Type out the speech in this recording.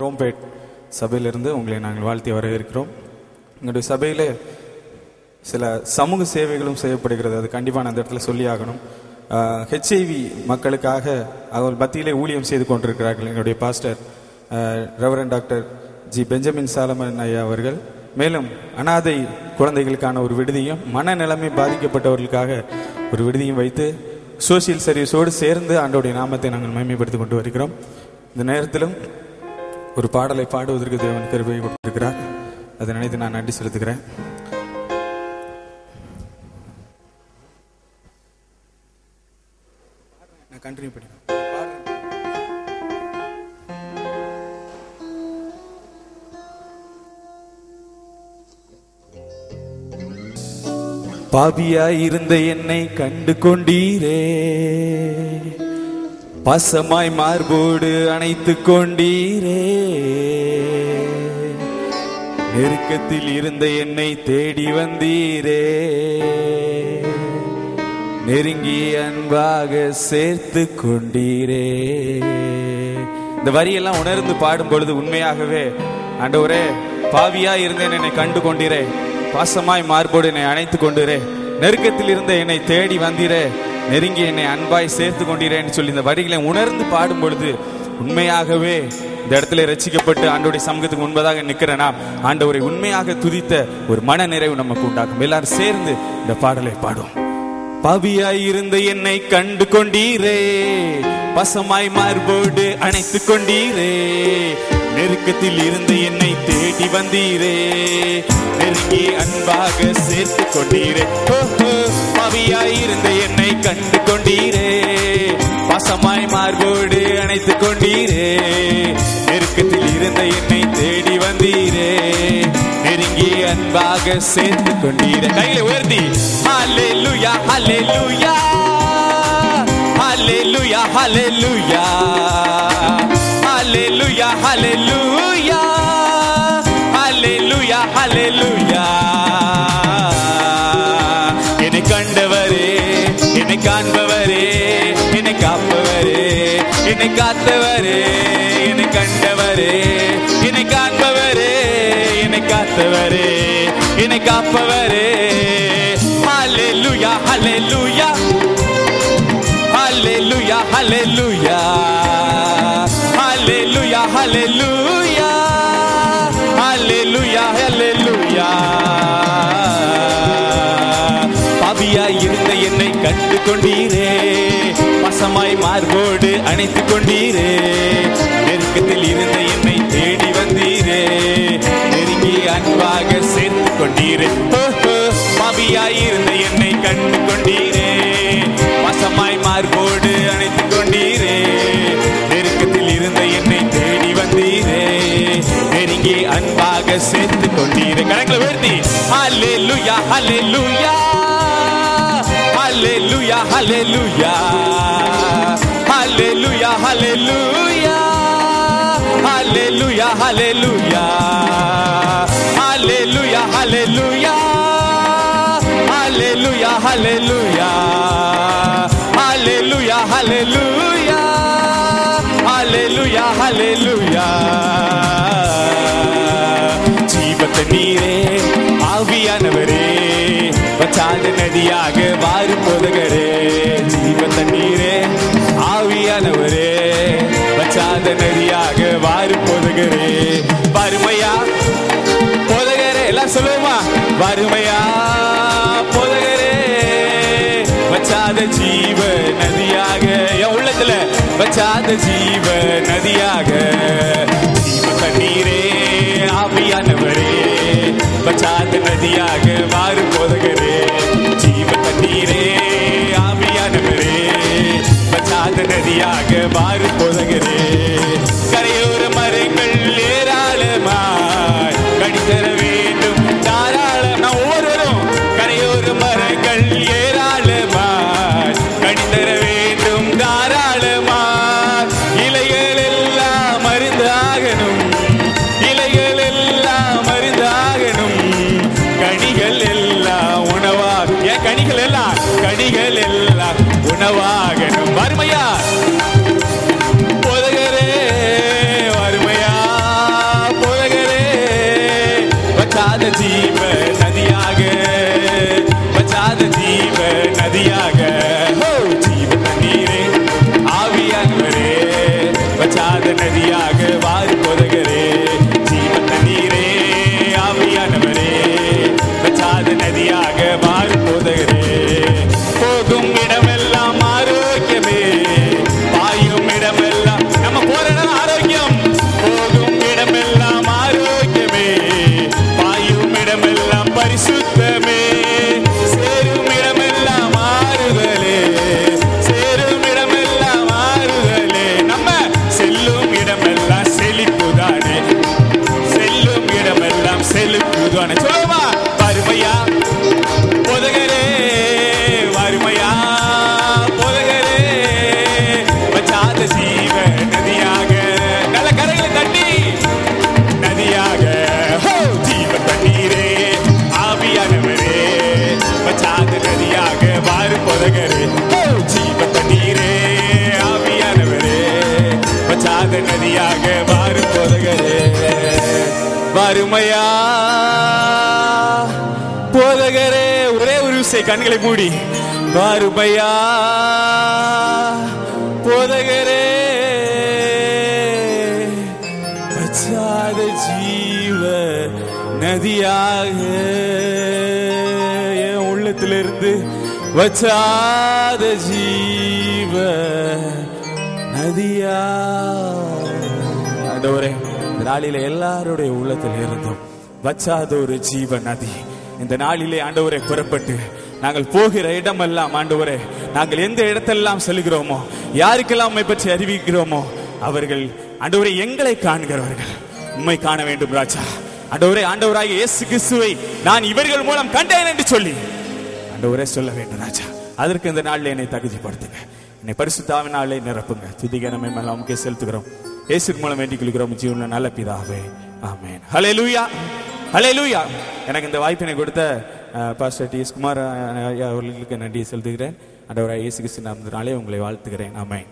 ரோம்பேட் சபையிலிருந்து உங்களை நாங்கள் வாழ்த்தி வரவேற்கிறோம். எங்களுடைய சபையில் சில சமூக சேவைகளும் செய்யப்படுகிறது. அது கண்டிப்பாக நான் அந்த இடத்துல சொல்லி ஆகணும். ஹெச்ஐவி மக்களுக்காக அவர்கள் மத்தியிலே ஊழியம் செய்து கொண்டிருக்கிறார்கள் எங்களுடைய pastor reverend doctor G Benjamin Solomon ஐயா அவர்கள். மேலும் அனாதை குழந்தைகளுக்கான ஒரு விடுதியும் மனநிலைமை பாதிக்கப்பட்டவர்களுக்காக ஒரு விடுதியும் வைத்து சோசியல் சர்வீஸோடு சேர்ந்து ஆண்டவருடைய நாமத்தை நாங்கள் மேன்மைப்படுத்தி கொண்டு வருகிறோம். இந்த நேரத்திலும் ஒரு பாடலை பாடுவதற்கு தேவன் கிருபையை கொடுத்திருக்கிறார். அதை நினைத்து நான் நன்றி செலுத்துகிறேன். நான் கண்டினியூ பண்ணிக்கிறேன். பாவியாய் இருந்த என்னை கண்டு கொண்டீரே, பாசமாய் மார்போடு அணைத்து கொண்டீரே, நெருக்கத்தில் இருந்த என்னை தேடி வந்தீரே, நெருங்கி அன்பாக சேர்த்து கொண்டீரே. இந்த வரியெல்லாம் உணர்ந்து பாடும் பொழுது உண்மையாகவே ஆண்டவரே, பாவியாய் இருந்தேன் என்னை கண்டு கொண்டீரே, பாசமாய் மார்போடு என்னை அணைத்து கொண்டீரே, நெருக்கத்தில் இருந்த என்னை தேடி வந்தீரே, நெருங்கி என்னை அன்பாய் சேர்த்து கொண்டீரேன்னு சொல்லி இந்த வரிகளை உணர்ந்து பாடும் பொழுது உண்மையாகவே இந்த இடத்துல ரட்சிக்கப்பட்டு ஆண்டவருடைய சமூகத்துக்கு முன்பதாக நிற்கிறேனா ஆண்டவரை உண்மையாக துதித்த ஒரு மன நிறைவு நமக்கு உண்டாகும். எல்லாரும் சேர்ந்து இந்த பாடலை பாடும். பாவியாய் இருந்த என்னை கண்டு கொண்டீரே, பசமாய் மார்போடு அணைத்து கொண்டீரே, நெருக்கத்தில் இருந்த என்னை தேடி வந்தீரே, நெருங்கி அன்பாக சேர்த்து கொண்டீரே. பாவியாய் இருந்த என்னை கண்டு கொண்டீரே, பசமாய் மார்போடு அணைத்து கொண்டீரே, நெருக்கத்தில் இருந்த என்னை தேடி வந்தீரே, நெருங்கி அன்பாக சேர்த்து கொண்டீரே. கையில உயர்த்தி ஹல்லேலூயா ஹல்லேலூயா ஹல்லேலூயா ஹல்லேலூயா ஹல்லேலூயா ஹல்லேலூயா ஹல்லேலூயா ஹல்லேலூயா. என்னை கண்டவரே, என்னை காண்பவரே, என்னை காப்பவரே, என்னை காத்தவரே, என்னை கண்டவரே, என்னை காண்பவரே, என்னை காத்தவரே, என்னை காப்பவரே. ஹல்லேலூயா ஹல்லேலூயா ஹல்லேலூயா ஹல்லேலூயா ஹல்லேலூயா ஹல்லேலூயா ஹல்லேலூயா ஹல்லேலூயா. பாவியாய் இருந்த என்னை கண்டு கொண்டீரே, பசமாய் மார்போடு அணைத்து கொண்டீரே, நெருக்கத்தில் இருந்த என்னை தேடி வந்தீரே, நெருங்கி அன்பாக சேர்த்து கொண்டீரே. பாவியாய் இருந்த என்னை கண்டு கொண்டீரே, பசமாய் மார்போடு அணைத்து கொண்டீரே, நெருக்கத்தில் இருந்த என்னை தேடி வந்தீரே, நெருங்கி அன்பாக சேர்த்து கொண்டீரே. கரங்களை உயர்த்தி ஹல்லேலூயா ஹல்லேலூயா ஹல்லேலூயா ஹல்லேலூயா ஹல்லேலூயா ஹல்லேலூயா ஹல்லேலூயா ஹல்லேலூயா ஹல்லேலூயா ஹல்லேலூயா ஹல்லேலூயா ஹல்லேலூயா ஹல்லேலூயா ஹல்லேலூயா ஹல்லேலூயா ஹல்லேலூயா. ஜீவத்த நீரே, ஆவியானவரே, பச்சாத நதியாக வாரும் போதகரே. ஜீவத்த நீரே, ஆவியானவரே, பச்சாத நதியாக வாரும் போதகரே. வறுமையா போதகரே, எல்லாம் சொல்லுவோமா? வறுமையா போதகரே, வச்சாத ஜீவ நதியாக, என் உள்ளத்துல வச்சாத ஜீவ நதியாக. ஜீவ தண்ணீரே, ஆவியானவரே, வச்சாத நதியாக வாரு போதகரே. ஜீவ தண்ணீரே, ஆவியானவரே, வச்சாத நதியாக வாரு போதகரே. கரையோர மரங்கள் ஏராளமாய் கடிதர வேண்டும் தாராளம். நான் ஒவ்வொருவரும் கரையோர மரங்கள் ஏராளமாய் கடிதர வேண்டும் தாராளமாய். இலைகள் எல்லாம் மருந்தாகணும், இலைகள் எல்லாம் மருந்தாகணும், கனிகள் எல்லாம் உணவா, ஏன் கனிகள் எல்லாம், கனிகள் எல்லாம் உணவாகணும். வறுமையா போதகரே, வறுமையா போதகரே, ஜீவ தண்ணீரே, ஆவியானவரே, வற்றாத நதியாக மாறும் போதகரே. போகும் இடமெல்லாம் ஆரோக்கியமே, பாயும் இடமெல்லாம் நம்ம போற இடம் ஆரோக்கியம். போகும் இடமெல்லாம் ஆரோக்கியமே, பாயும் இடமெல்லாம் பரிசுத்தமே, சேரும் இடமெல்லாம் ஆறுதலே, சேரும் இடமெல்லாம் ஆறுதலே. நம்ம செல்லும் இடமெல்லாம் செழிப்புதானே, செல்லும் இடமெல்லாம் செழிப்புதானே. சொல்லுமா, வறுமையா போதகரே, வறுமையா போதகரே, வற்றாத ஜீவ நதியாக, நல்ல கரைகளை தட்டி நதியாக, ஜீவ தண்ணீரே, ஆவியானவரே, வற்றாத நதியாக மாறும் போதகரே, ஜீவ தண்ணீரே, ஆவியானவரே, வற்றாத நதியாக மாறும் போதகரே. வறுமையா போதகரே, ஒரே ஒரு விஷயம், கண்களை மூடி, வறுமையா போதகரே, வற்றாத ஜீவ நதியாக என் உள்ளத்திலிருந்து வற்றாத ஜீவ நதியா. ஆண்டவரே, இந்த நாளிலே எல்லாருடைய உள்ளத்தில் இருந்தும் வற்றாத ஒரு ஜீவ நதி இந்த நாளிலே ஆண்டவரே புறப்பட்டு நாங்கள் போகிற இடமெல்லாம் ஆண்டவரே, நாங்கள் எந்த இடத்தெல்லாம் செல்கிறோமோ, யாருக்கெல்லாம் உம்மை பற்றி அறிவிக்கிறோமோ, அவர்கள் ஆண்டவரே எங்களை காண்கிறவர்கள் உம்மை காண வேண்டும் ராஜா. ஆண்டவரே, ஆண்டவராகிய இயேசு கிறிஸ்துவை நான் இவர்கள் மூலம் கண்டேன் என்று சொல்லி ஆண்டவரே சொல்ல வேண்டும் ராஜா. அதற்கு இந்த நாளில் என்னை தகுதிப்படுத்துங்க, என்னை பரிசுத்த ஆவியினாலே நிரப்புங்க. துதிகனமே எல்லாம் உமக்கே செலுத்துகிறோம், இயேசு மூலம் வேண்டிக் கொள்கிறோம் ஜீவனுள்ள நல்ல பிதாவே, ஆமென். ஹல்லேலூயா, ஹல்லேலூயா. எனக்கு இந்த வாய்ப்பினை கொடுத்த பாஸ்டர் டி.எஸ். குமார் அவர்களுக்கு நன்றி செலுத்துகிறேன். ஆண்டவராகிய இயேசு கிறிஸ்து நாமத்தினாலே உங்களை வாழ்த்துகிறேன், ஆமென்.